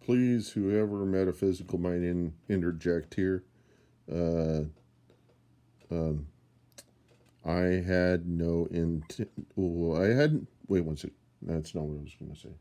Please, whoever metaphysical might interject here. Uh, um, I had no intent. Oh, I hadn't. Wait one second. That's not what I was going to say.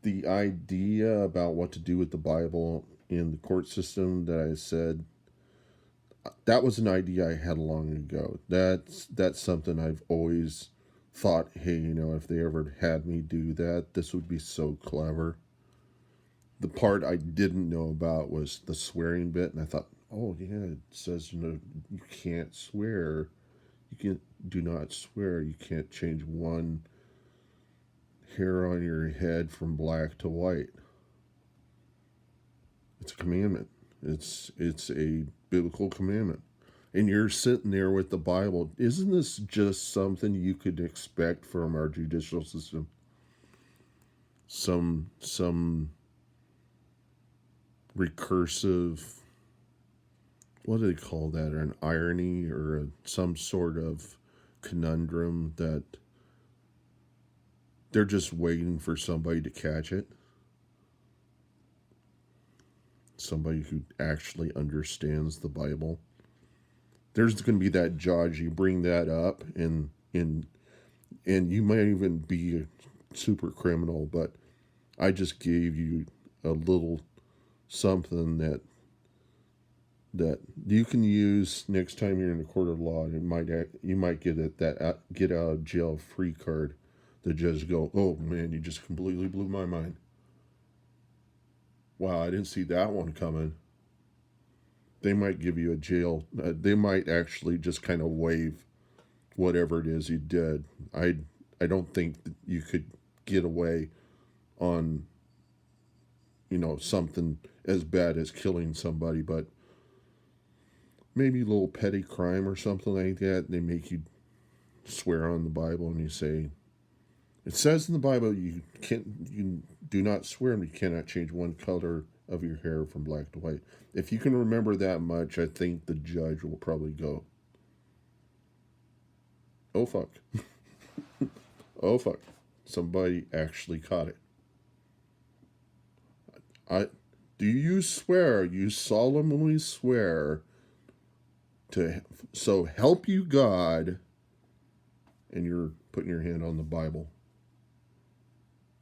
The idea about what to do with the Bible in the court system that I said, that was an idea I had long ago. That's something I've always thought, hey, if they ever had me do that, this would be so clever. The part I didn't know about was the swearing bit, and I thought, oh yeah, it says you can't swear. You can do not swear. You can't change one hair on your head from black to white. It's a commandment. It's a biblical commandment. And you're sitting there with the Bible. Isn't this just something you could expect from our judicial system? Some recursive, what do they call that? Or an irony or some sort of conundrum that they're just waiting for somebody to catch it. Somebody who actually understands the Bible. There's going to be that judge. You bring that up, and you might even be a super criminal, but I just gave you a little something that you can use next time you're in a court of law. You might get that get out of jail free card. The judge go, oh man, you just completely blew my mind. Wow, I didn't see that one coming. They might give you a jail. They might actually just kind of waive whatever it is you did. I don't think that you could get away on something as bad as killing somebody, but maybe a little petty crime or something like that. They make you swear on the Bible, and you say, it says in the Bible you do not swear, and you cannot change one color of your hair from black to white. If you can remember that much, I think the judge will probably go, oh fuck, oh fuck, somebody actually caught it. I do you swear? You solemnly swear to so help you God, and you're putting your hand on the Bible,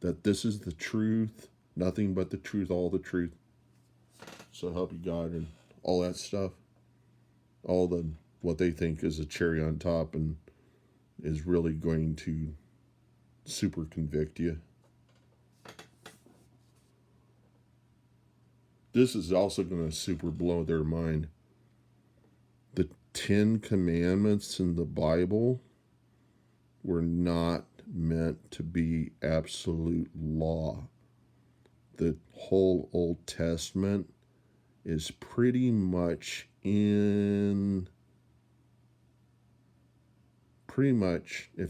that this is the truth, nothing but the truth, all the truth. So help you God, and all that stuff. All the what they think is a cherry on top and is really going to super convict you. This is also going to super blow their mind. The 10 Commandments in the Bible were not meant to be absolute law. The whole Old Testament is pretty much if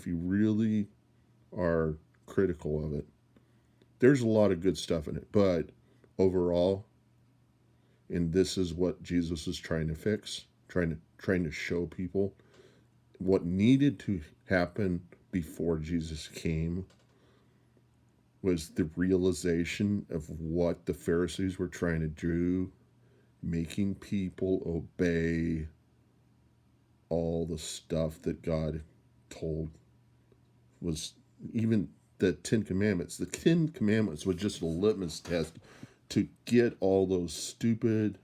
you really are critical of it, there's a lot of good stuff in it, but overall, and this is what Jesus is trying to fix, trying to show people what needed to happen before Jesus came was the realization of what the Pharisees were trying to do, making people obey all the stuff that God told. Was even the 10 Commandments. The 10 Commandments was just a litmus test to get all those stupid,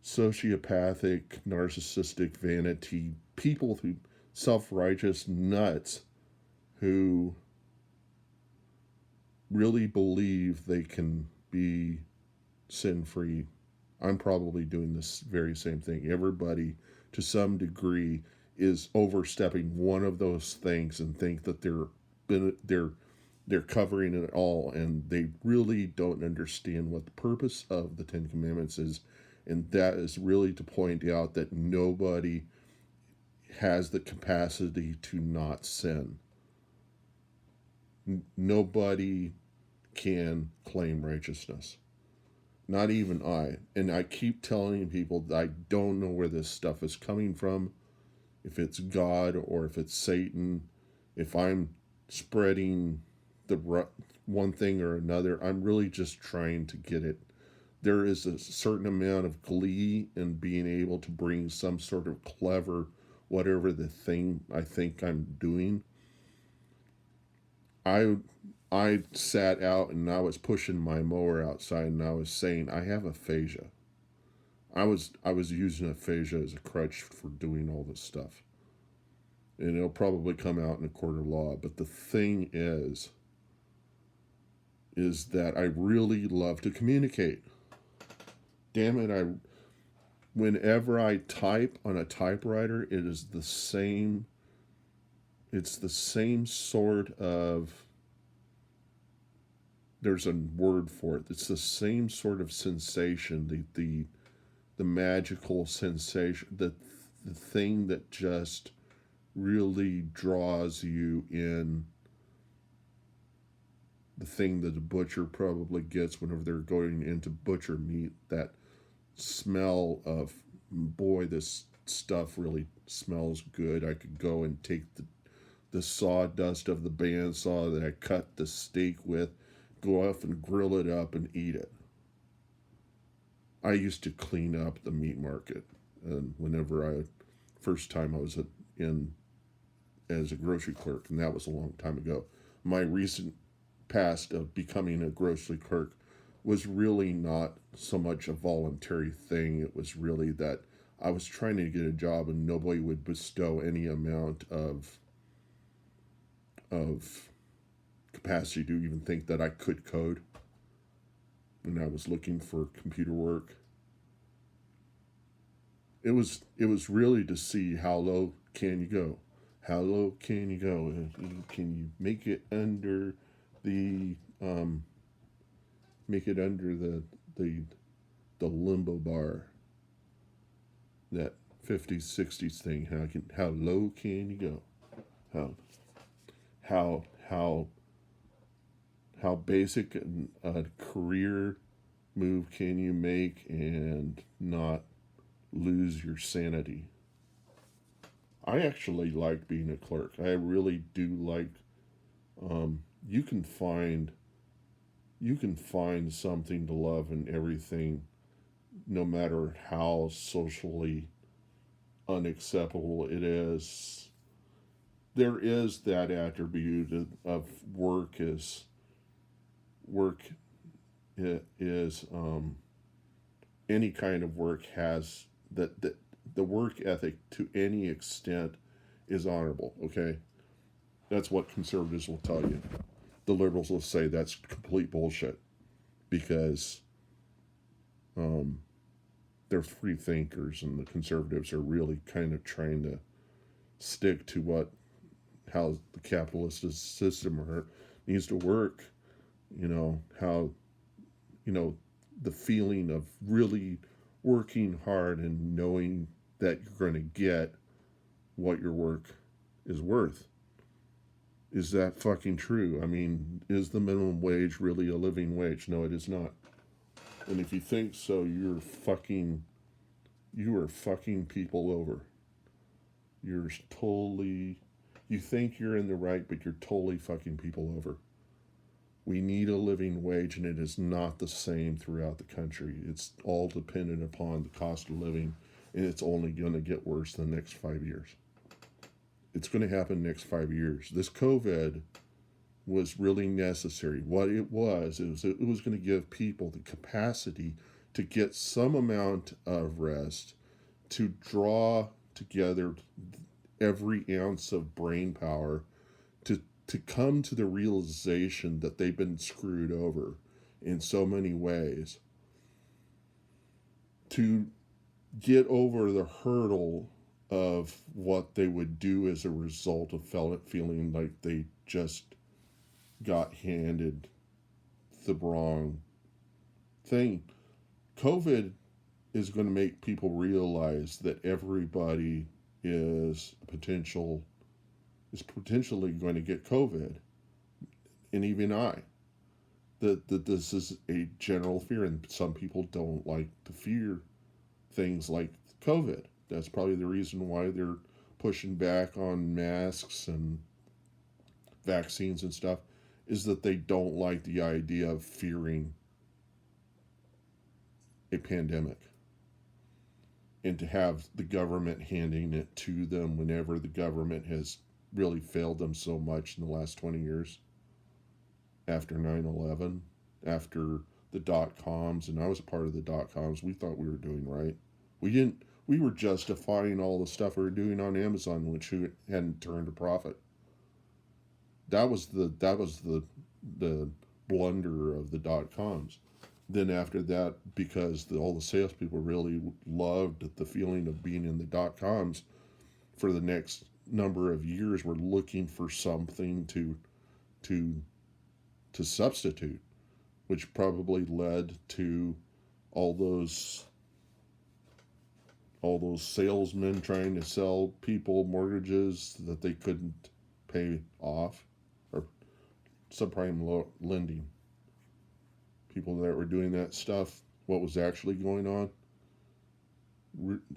sociopathic, narcissistic, vanity people who self-righteous nuts who really believe they can be sin-free. I'm probably doing this very same thing. Everybody, to some degree, is overstepping one of those things and think that they're covering it all, and they really don't understand what the purpose of the 10 Commandments is, and that is really to point out that nobody has the capacity to not sin. Nobody can claim righteousness. Not even I. And I keep telling people that I don't know where this stuff is coming from. If it's God or if it's Satan. If I'm spreading one thing or another. I'm really just trying to get it. There is a certain amount of glee in being able to bring some sort of clever, whatever the thing I think I'm doing. I I sat out and I was pushing my mower outside and I was saying I have aphasia. I was using aphasia as a crutch for doing all this stuff. And it'll probably come out in a court of law. But the thing is that I really love to communicate. Damn it, whenever I type on a typewriter, it is the same. It's the same sort of. There's a word for it. It's the same sort of sensation. The magical sensation. The thing that just really draws you in. The thing that the butcher probably gets whenever they're going into butcher meat. That smell of, boy, this stuff really smells good. I could go and take the sawdust of the bandsaw that I cut the steak with, go off and grill it up and eat it. I used to clean up the meat market, and first time I was in as a grocery clerk, and that was a long time ago. My recent past of becoming a grocery clerk was really not so much a voluntary thing. It was really that I was trying to get a job and nobody would bestow any amount of capacity to even think that I could code. And I was looking for computer work. It was really to see how low can you go. How low can you go? Can you make it under the the the limbo bar, that 50s 60s thing? How low can you go? How how how how basic a career move can you make and not lose your sanity? I actually like being a clerk. I really do like. You can find something to love in everything, no matter how socially unacceptable it is. There is that attribute of work is any kind of work has that the work ethic to any extent is honorable. Okay, that's what conservatives will tell you. The liberals will say that's complete bullshit because they're free thinkers, and the conservatives are really kind of trying to stick to how the capitalist system needs to work. How the feeling of really working hard and knowing that you're going to get what your work is worth. Is that fucking true? I mean, is the minimum wage really a living wage? No, it is not. And if you think so, you are fucking people over. You're totally, you think you're in the right, but you're totally fucking people over. We need a living wage, and it is not the same throughout the country. It's all dependent upon the cost of living, and it's only going to get worse in the next 5 years. It's going to happen next 5 years. This COVID was really necessary. What it was going to give people the capacity to get some amount of rest, to draw together every ounce of brain power, to come to the realization that they've been screwed over in so many ways, to get over the hurdle of what they would do as a result of feeling like they just got handed the wrong thing. COVID is going to make people realize that everybody is potentially going to get COVID, and even I. That this is a general fear, and some people don't like to fear things like COVID. That's probably the reason why they're pushing back on masks and vaccines and stuff, is that they don't like the idea of fearing a pandemic and to have the government handing it to them whenever the government has really failed them so much in the last 20 years after 9/11, after the dot coms, and I was a part of the dot coms. We thought we were doing right. We were justifying all the stuff we were doing on Amazon, which hadn't turned a profit. That was the blunder of the dot coms. Then after that, because all the salespeople really loved the feeling of being in the dot coms, for the next number of years, we're looking for something to to substitute, which probably led to all those all those salesmen trying to sell people mortgages that they couldn't pay off, or subprime lending. People that were doing that stuff, what was actually going on.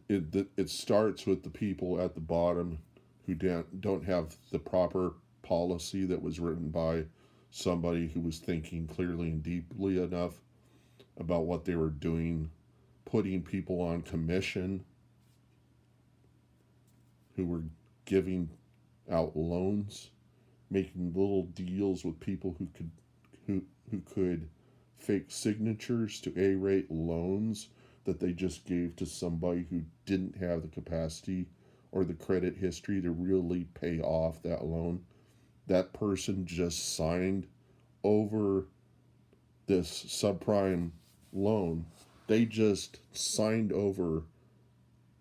It starts with the people at the bottom who don't have the proper policy that was written by somebody who was thinking clearly and deeply enough about what they were doing, putting people on commission who were giving out loans, making little deals with people who could fake signatures to A-rate loans that they just gave to somebody who didn't have the capacity or the credit history to really pay off that loan. That person just signed over this subprime loan. They just signed over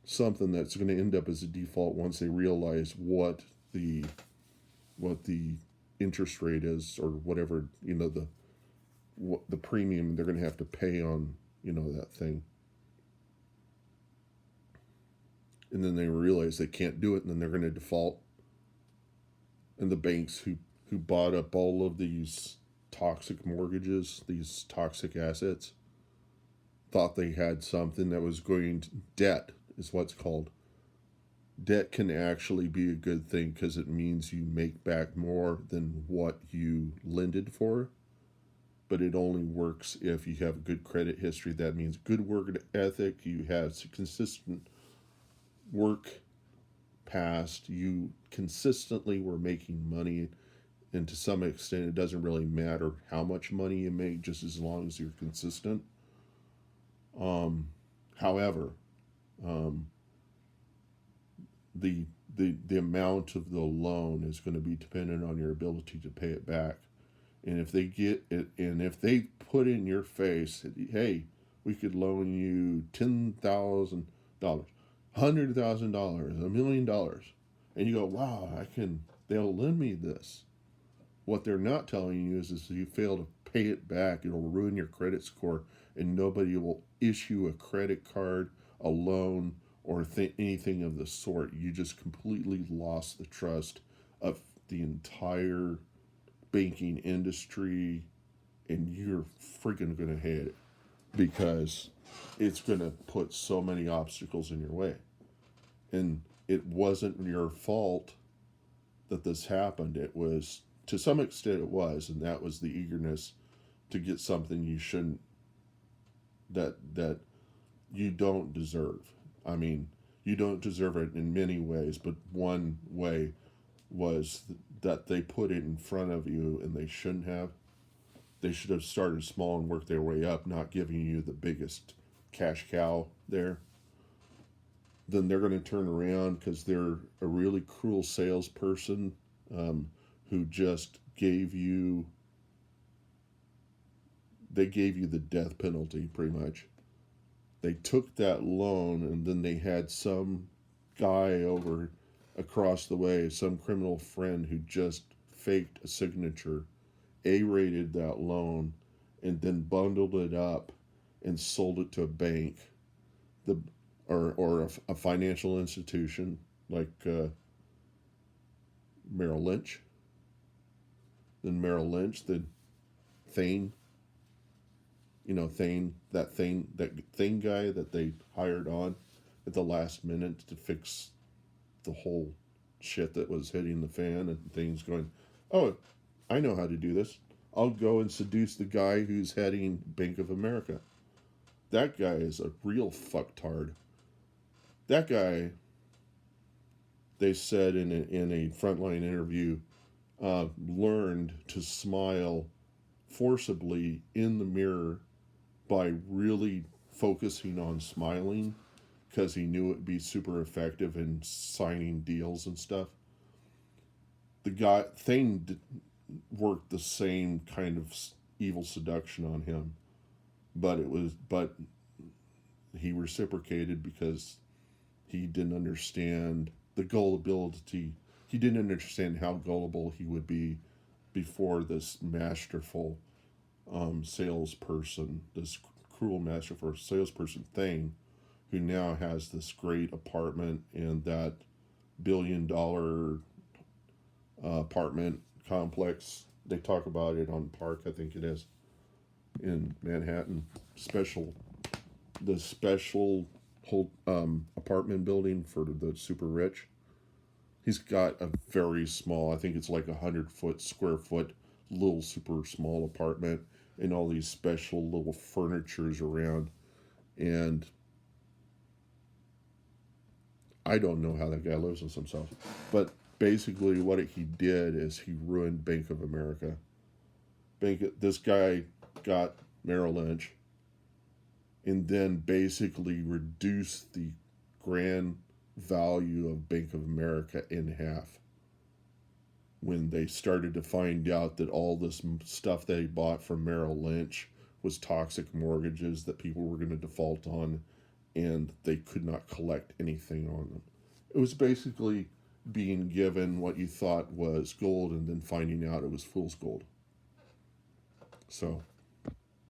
something that's going to end up as a default once they realize what the interest rate is, or whatever, the premium they're going to have to pay on that thing. And then they realize they can't do it, and then they're going to default. And the banks who bought up all of these toxic mortgages, these toxic assets, thought they had something that was going to, debt is what's called. Debt can actually be a good thing because it means you make back more than what you lended for. But it only works if you have a good credit history. That means good work ethic, you have consistent work past, you consistently were making money, and to some extent it doesn't really matter how much money you make, just as long as you're consistent. However, the amount of the loan is going to be dependent on your ability to pay it back. And if they get it, and if they put in your face, hey, we could loan you $10,000, $100,000, $1,000,000, and you go, wow, they'll lend me this. What they're not telling you is if you fail to pay it back, it'll ruin your credit score, and nobody will issue a credit card, a loan, or anything of the sort. You just completely lost the trust of the entire banking industry, and you're freaking gonna hate it because it's gonna put so many obstacles in your way. And it wasn't your fault that this happened. It was, to some extent it was, and that was the eagerness to get something you shouldn't, that you don't deserve. I mean, you don't deserve it in many ways, but one way was that they put it in front of you, and they shouldn't have. They should have started small and worked their way up, not giving you the biggest cash cow there. Then they're going to turn around because they're a really cruel salesperson, who just gave you the death penalty, pretty much. They took that loan, and then they had some guy over across the way, some criminal friend who just faked a signature, A-rated that loan, and then bundled it up and sold it to a bank, or a financial institution like Merrill Lynch. Then Merrill Lynch, then Thane, that Thane guy that they hired on at the last minute to fix the whole shit that was hitting the fan, and things going, oh, I know how to do this. I'll go and seduce the guy who's heading Bank of America. That guy is a real fucktard. That guy, they said in a frontline interview, learned to smile forcibly in the mirror by really focusing on smiling because he knew it would be super effective in signing deals and stuff. The guy thing worked the same kind of evil seduction on him, but he reciprocated because he didn't understand the gullibility. He didn't understand how gullible he would be before this masterful salesperson, this cruel masterful salesperson thing, who now has this great apartment and that $1 billion apartment complex. They talk about it on Park, I think it is, in Manhattan. The special whole apartment building for the super rich. He's got a very small, I think it's like 100 square foot, little super small apartment, and all these special little furnitures around. And I don't know how that guy lives with himself. But basically, what he did is he ruined Bank of America. This guy got Merrill Lynch and then basically reduced the grand value of Bank of America in half when they started to find out that all this stuff they bought from Merrill Lynch was toxic mortgages that people were going to default on, and they could not collect anything on them. It was basically being given what you thought was gold and then finding out it was fool's gold. So